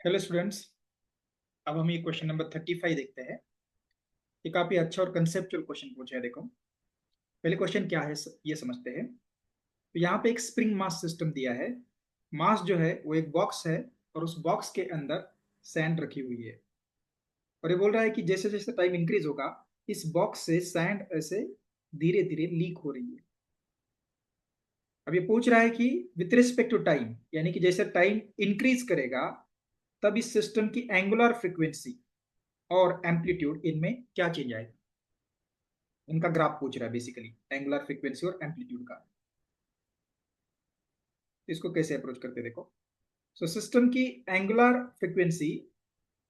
Hello students. अब हम ये क्वेश्चन नंबर 35 देखते हैं। ये काफी अच्छा और कंसेप्चुअल क्वेश्चन पूछा है। देखो, पहले क्वेश्चन क्या है ये समझते हैं। तो यहाँ पे एक स्प्रिंग मास सिस्टम दिया है। मास जो है वो एक बॉक्स है और उस बॉक्स के अंदर सैंड रखी हुई है। और ये बोल रहा है कि जैसे जैसे टाइम इंक्रीज होगा इस बॉक्स से सैंड ऐसे धीरे धीरे लीक हो रही है। अब ये पूछ रहा है कि विथ रिस्पेक्ट टू टाइम, यानी कि जैसे टाइम इंक्रीज करेगा तब इस सिस्टम की एंगुलर फ्रीक्वेंसी और एम्पलीट्यूड इनमें क्या चेंज आएगा। इनका ग्राफ पूछ रहा है बेसिकली, एंगुलर फ्रीक्वेंसी और एम्पलीट्यूड का। इसको कैसे अप्रोच करते हैं देखो। सो सिस्टम की एंगुलर फ्रीक्वेंसी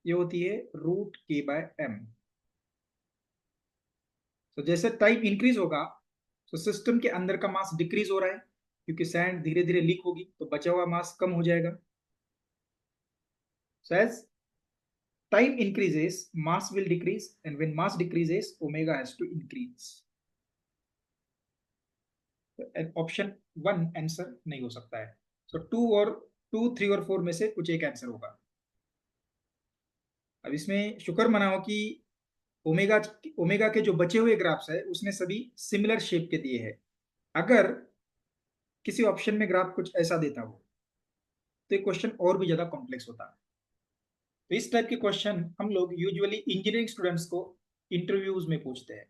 ये होती है √k/m। तो जैसे टाइम इंक्रीज होगा तो सिस्टम के अंदर का मास डिक्रीज हो रहा है, क्योंकि सैंड धीरे धीरे लीक होगी तो बचा हुआ मास कम हो जाएगा। So as time increases mass will decrease, and when mass decreases omega has to increase। Option one answer नहीं हो सकता है। सो टू थ्री और फोर में से कुछ एक आंसर होगा। अब इसमें शुक्र मनाओ कि ओमेगा ओमेगा के जो बचे हुए ग्राफ्स है उसने सभी सिमिलर शेप के दिए हैं। अगर किसी ऑप्शन में ग्राफ कुछ ऐसा देता हो तो ये क्वेश्चन और भी ज्यादा कॉम्प्लेक्स होता। तो इस टाइप के क्वेश्चन हम लोग यूजुअली इंजीनियरिंग स्टूडेंट्स को इंटरव्यूज में पूछते हैं।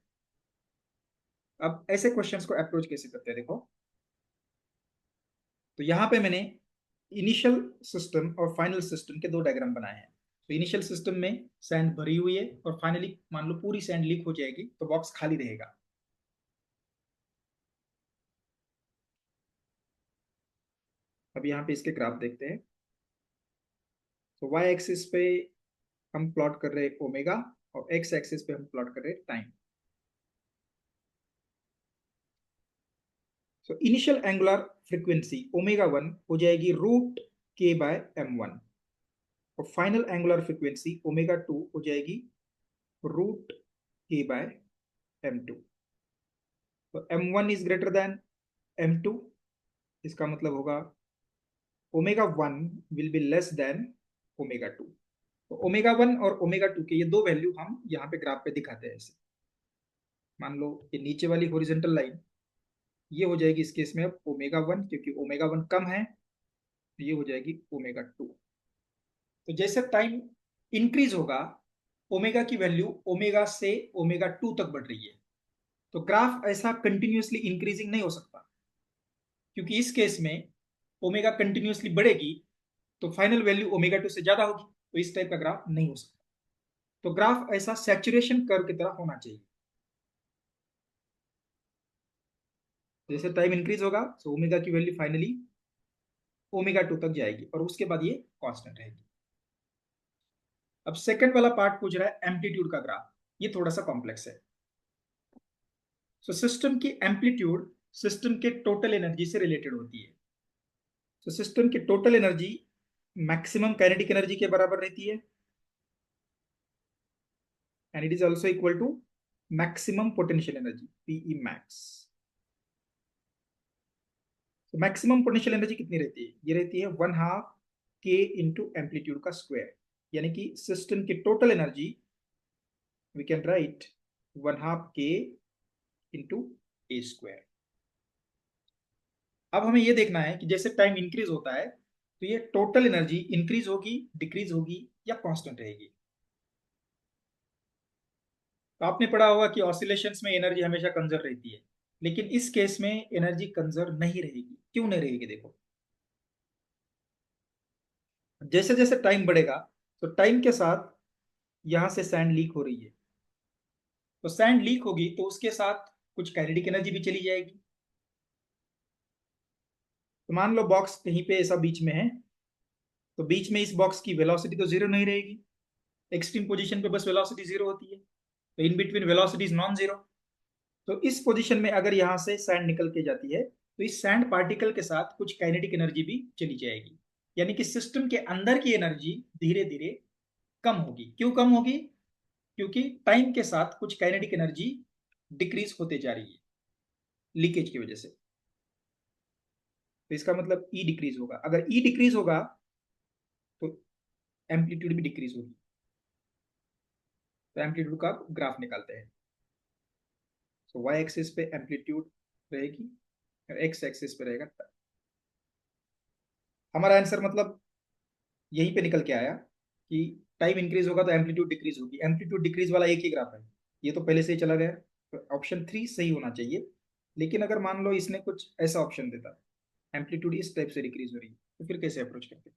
अब ऐसे क्वेश्चंस को अप्रोच कैसे करते हैं देखो। तो यहाँ पे मैंने इनिशियल सिस्टम और फाइनल सिस्टम के दो डायग्राम बनाए हैं। तो इनिशियल सिस्टम में सैंड भरी हुई है और फाइनली मान लो पूरी सैंड लीक हो जाएगी तो बॉक्स खाली रहेगा। अब यहाँ पे इसके ग्राफ देखते हैं। तो वाई एक्सिस पे हम प्लॉट कर रहे हैं ओमेगा और एक्स एक्सिस पे हम प्लॉट कर रहे हैं time. So initial angular frequency omega 1 हो जाएगी √k/m1 और फाइनल एंगुलर फ्रीक्वेंसी ओमेगा 2 हो जाएगी √k/m2। तो m1 is greater than m2, इसका मतलब होगा omega 1 will be less than omega 2। तो ओमेगा 1 और ओमेगा 2 के ये दो वैल्यू हम यहाँ पे ग्राफ पे दिखाते हैं ऐसे। मान लो ये नीचे वाली हॉरिजॉन्टल लाइन ये हो जाएगी इस केस में अब ओमेगा 1, क्योंकि ओमेगा 1 कम है तो ये हो जाएगी ओमेगा 2। तो जैसे टाइम इंक्रीज होगा ओमेगा की वैल्यू ओमेगा से ओमेगा 2 तक बढ़ रही है। तो ग्राफ ऐसा कंटिन्यूअसली इंक्रीजिंग नहीं हो सकता, क्योंकि इस केस में ओमेगा कंटिन्यूअसली बढ़ेगी तो फाइनल वैल्यू ओमेगा 2 से ज्यादा होगी, तो इस टाइप का ग्राफ नहीं हो सकता। तो ग्राफ ऐसा सैचुरेशन कर्व की तरह होना चाहिए। जैसे टाइम इंक्रीज होगा तो ओमेगा की वैल्यू फाइनली ओमेगा 2 तक जाएगी और उसके बाद ये कांस्टेंट रहेगी। अब सेकंड वाला पार्ट पूछ रहा है एम्पलीट्यूड का ग्राफ। ये थोड़ा सा कॉम्प्लेक्स है। सो सिस्टम की एम्पलीट्यूड सिस्टम के टोटल एनर्जी से रिलेटेड होती है। तो सिस्टम की total energy maximum kinetic energy के बराबर रहती है, and it is also equal to maximum potential energy PE max. तो मैक्सिमम पोटेंशियल एनर्जी कितनी रहती है? ये रहती है 1/2 k इंटू एम्पलीट्यूड का स्क्वायर, यानी कि सिस्टम की total energy we can write 1/2 k into A square. अब हमें यह देखना है कि जैसे टाइम इंक्रीज होता है तो ये टोटल एनर्जी इंक्रीज होगी, डिक्रीज होगी या कांस्टेंट रहेगी। तो आपने पढ़ा होगा कि ऑसिलेशंस में एनर्जी हमेशा कंजर्व रहती है, लेकिन इस केस में एनर्जी कंजर्व नहीं रहेगी। क्यों नहीं रहेगी देखो। जैसे जैसे टाइम बढ़ेगा तो टाइम के साथ यहां से सैंड लीक हो रही है, तो सैंड लीक होगी तो उसके साथ कुछ काइनेटिक एनर्जी भी चली जाएगी। तो मान लो बॉक्स कहीं पे ऐसा बीच में है, तो बीच में इस बॉक्स की वेलोसिटी तो जीरो नहीं रहेगी। एक्सट्रीम पोजीशन पे बस वेलोसिटी जीरो होती है, तो in between velocity is non zero. तो इस पोजीशन में अगर यहाँ से सैंड निकल के जाती है तो इस सैंड पार्टिकल के साथ कुछ काइनेटिक एनर्जी भी चली जाएगी, यानी कि सिस्टम के अंदर की एनर्जी धीरे धीरे कम होगी। क्यों कम होगी? क्योंकि टाइम के साथ कुछ काइनेटिक एनर्जी डिक्रीज होते जा रही है लीकेज की वजह से। तो इसका मतलब ई डिक्रीज होगा। अगर ई डिक्रीज होगा तो एम्पलीट्यूड भी डिक्रीज होगी। तो एम्पलीट्यूड का ग्राफ निकालते हैं। तो वाई एक्सिस पे एम्पलीट्यूड रहेगी, एक्स एक्सिस पे रहेगा। हमारा आंसर मतलब यहीं पे निकल के आया कि टाइम इंक्रीज होगा तो एम्पलीट्यूड डिक्रीज होगी। एम्पलीट्यूड डिक्रीज वाला एक ही ग्राफ है, ये तो पहले से ही चला गया। तो ऑप्शन 3 सही होना चाहिए। लेकिन अगर मान लो इसने कुछ ऐसा ऑप्शन देता, एम्पलीट्यूड इस टाइप से डिक्रीज हो रही है, तो फिर कैसे अप्रोच करते?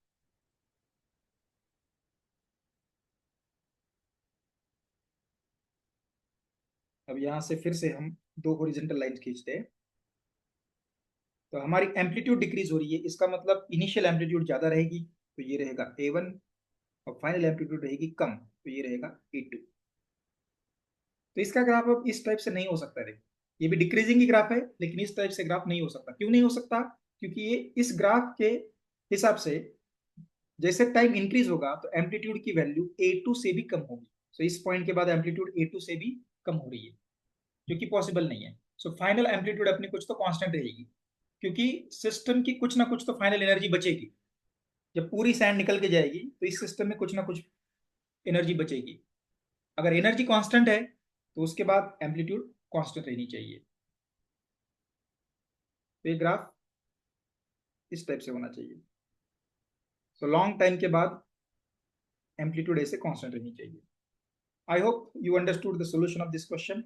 अब यहाँ से फिर से हम दो हॉरिजॉन्टल लाइन खींचते हैं। तो हमारी एम्पलीट्यूड डिक्रीज हो रही है, इसका मतलब इनिशियल एम्पलीट्यूड ज्यादा रहेगी, तो ये रहेगा A1, और फाइनल एम्पलीट्यूड रहेगी कम, तो ये रहेगा A2। तो इसका ग्राफ अब इस टाइप से नहीं हो सकता है। ये भी डिक्रीजिंग की ग्राफ है, लेकिन इस टाइप से ग्राफ नहीं हो सकता। क्यों नहीं हो सकता? क्योंकि ये इस ग्राफ के हिसाब से जैसे टाइम इंक्रीज होगा तो एम्पलीट्यूड की वैल्यू A2 से भी कम होगी। तो इस पॉइंट के बाद एम्पलीट्यूड A2 से भी कम हो रही है, जो कि पॉसिबल नहीं है। सो फाइनल एम्पलीट्यूड अपनी कुछ तो कांस्टेंट रहेगी, क्योंकि सिस्टम की कुछ ना कुछ तो फाइनल एनर्जी बचेगी। जब पूरी सैंड निकल के जाएगी तो इस सिस्टम में कुछ ना कुछ एनर्जी बचेगी। अगर एनर्जी कांस्टेंट है तो उसके बाद एम्पलीट्यूड कांस्टेंट रहनी चाहिए। तो ये ग्राफ इस टाइप से होना चाहिए। सो लॉन्ग टाइम के बाद एम्पलीट्यूड ऐसे कांस्टेंट रहनी चाहिए। I hope you understood the solution of this question.